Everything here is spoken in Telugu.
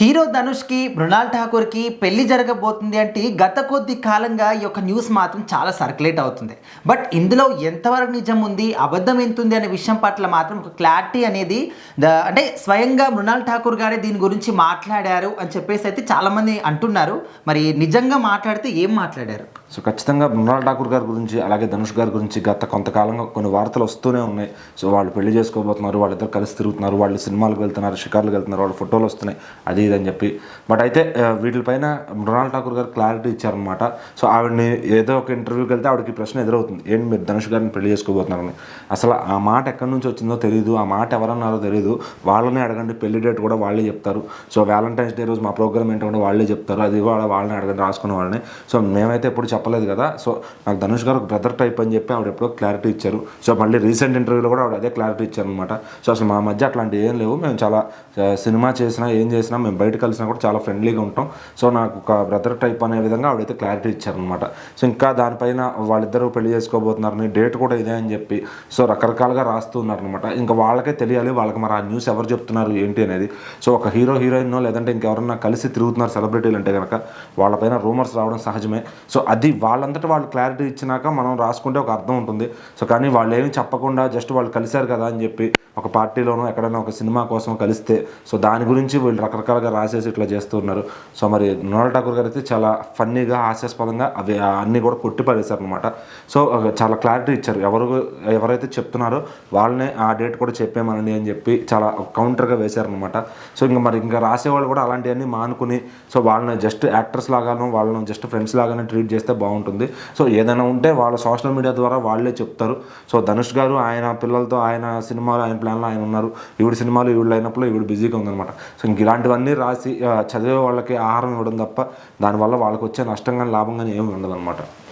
హీరో ధనుష్‌కి, మృణాల్ ఠాకూర్‌కి పెళ్లి జరగబోతుంది అంటే గత కొద్ది కాలంగా ఈ యొక్క న్యూస్ మాత్రం చాలా సర్క్యులేట్ అవుతుంది. బట్ ఇందులో ఎంతవరకు నిజం ఉంది, అబద్ధం ఎంతుంది అనే విషయం పట్ల మాత్రం ఒక క్లారిటీ అనేది అంటే స్వయంగా మృణాల్ ఠాకూర్ గారే దీని గురించి మాట్లాడారు అని చెప్పేసి అయితే చాలామంది అంటున్నారు. మరి నిజంగా మాట్లాడితే ఏం మాట్లాడారు? సో ఖచ్చితంగా మృణాల్ ఠాకూర్ గారి గురించి అలాగే ధనుష్ గారి గురించి గత కొంతకాలంగా కొన్ని వార్తలు వస్తూనే ఉన్నాయి. సో వాళ్ళు పెళ్లి చేసుకోబోతున్నారు, వాళ్ళిద్దరు కలిసి తిరుగుతున్నారు, వాళ్ళు సినిమాలకు వెళ్తున్నారు, షికార్లకు వెళ్తున్నారు, వాళ్ళ ఫోటోలు వస్తున్నాయి అది ఇది అని చెప్పి. బట్ అయితే వీటిపైన మృణాల్ ఠాకూర్ గారు క్లారిటీ ఇచ్చారనమాట. సో ఆవిడని ఏదో ఒక ఇంటర్వ్యూకి వెళ్తే ఆవిడకి ప్రశ్న ఎదురవుతుంది, ఏంటి మీరు ధనుష్ గారిని పెళ్లి చేసుకోబోతున్నారని. అసలు ఆ మాట ఎక్కడి నుంచి వచ్చిందో తెలియదు, ఆ మాట ఎవరన్నారో తెలియదు. వాళ్ళనే అడగండి, పెళ్లి డేట్ కూడా వాళ్ళే చెప్తారు. సో వ్యాలంటైన్స్ డే రోజు మా ప్రోగ్రామ్ ఏంటో కూడా వాళ్ళే చెప్తారు, అది కూడా వాళ్ళని అడగండి రాసుకున్న వాళ్ళని. సో మేమైతే ఎప్పుడు చెప్పలేదు కదా. సో నాకు ధనుష్ గారు బ్రదర్ టైప్ అని చెప్పి ఆవిడ ఎప్పుడో క్లారిటీ ఇచ్చారు. సో మళ్ళీ రీసెంట్ ఇంటర్వ్యూలో కూడా ఆవిడ అదే క్లారిటీ ఇచ్చారనమాట. సో అసలు మా మధ్య అట్లాంటివి ఏం లేవు, మేము చాలా సినిమా చేసినా ఏం చేసినా మేము బయట కలిసినా కూడా చాలా ఫ్రెండ్లీగా ఉంటాం. సో నాకు ఒక బ్రదర్ టైప్ అనే విధంగా ఆవిడైతే క్లారిటీ ఇచ్చారనమాట. సో ఇంకా దానిపైన వాళ్ళిద్దరూ పెళ్లి చేసుకోబోతున్నారని, డేట్ కూడా ఇదే అని చెప్పి సో రకరకాలుగా రాస్తూ ఉన్నారనమాట. ఇంకా వాళ్ళకే తెలియాలి, వాళ్ళకి మరి ఆ న్యూస్ ఎవరు చెప్తున్నారు ఏంటి అనేది. సో ఒక హీరో హీరోయిన్ లేదంటే ఇంకెవరన్నా కలిసి తిరుగుతున్నారు సెలబ్రిటీలు అంటే కనుక వాళ్ళపైన రూమర్స్ రావడం సహజమే. సో అది వాళ్ళంతటా వాళ్ళు క్లారిటీ ఇచ్చినాక మనం రాసుకుంటే ఒక అర్థం ఉంటుంది. సో కానీ వాళ్ళు ఏమి చెప్పకుండా జస్ట్ వాళ్ళు కలిశారు కదా అని చెప్పి ఒక పార్టీలోనో ఎక్కడైనా ఒక సినిమా కోసం కలిస్తే సో దాని గురించి వీళ్ళు రకరకాలుగా రాసేసి ఇట్లా చేస్తూ ఉన్నారు. సో మరి మృణాల్ ఠాకూర్ గారు అయితే చాలా ఫన్నీగా హాస్యాస్పదంగా అవి అన్నీ కూడా కొట్టి పడేశారు అనమాట. సో చాలా క్లారిటీ ఇచ్చారు, ఎవరైతే చెప్తున్నారో వాళ్ళనే ఆ డేట్ కూడా చెప్పేమనండి అని చెప్పి చాలా కౌంటర్గా వేశారనమాట. సో ఇంకా రాసేవాళ్ళు కూడా అలాంటివన్నీ మానుకుని సో వాళ్ళని జస్ట్ యాక్టర్స్ లాగాను, వాళ్ళని జస్ట్ ఫ్రెండ్స్ లాగానే ట్రీట్ చేస్తే బాగుంటుంది. సో ఏదైనా ఉంటే వాళ్ళ సోషల్ మీడియా ద్వారా వాళ్ళే చెప్తారు. సో ధనుష్ గారు ఆయన పిల్లలతో ఆయన సినిమాలు ఆయన ప్లాన్లో ఆయన ఉన్నారు, ఈవిడ సినిమాలు ఈవిడ అయినప్పుడు ఈవిడ బిజీగా ఉందన్నమాట. సో ఇంక ఇలాంటివన్నీ రాసి చదివే వాళ్ళకి ఆహారం ఇవ్వడం తప్ప దానివల్ల వాళ్ళకి వచ్చే నష్టం కానీ లాభం కానీ ఏమి ఉండదు అనమాట.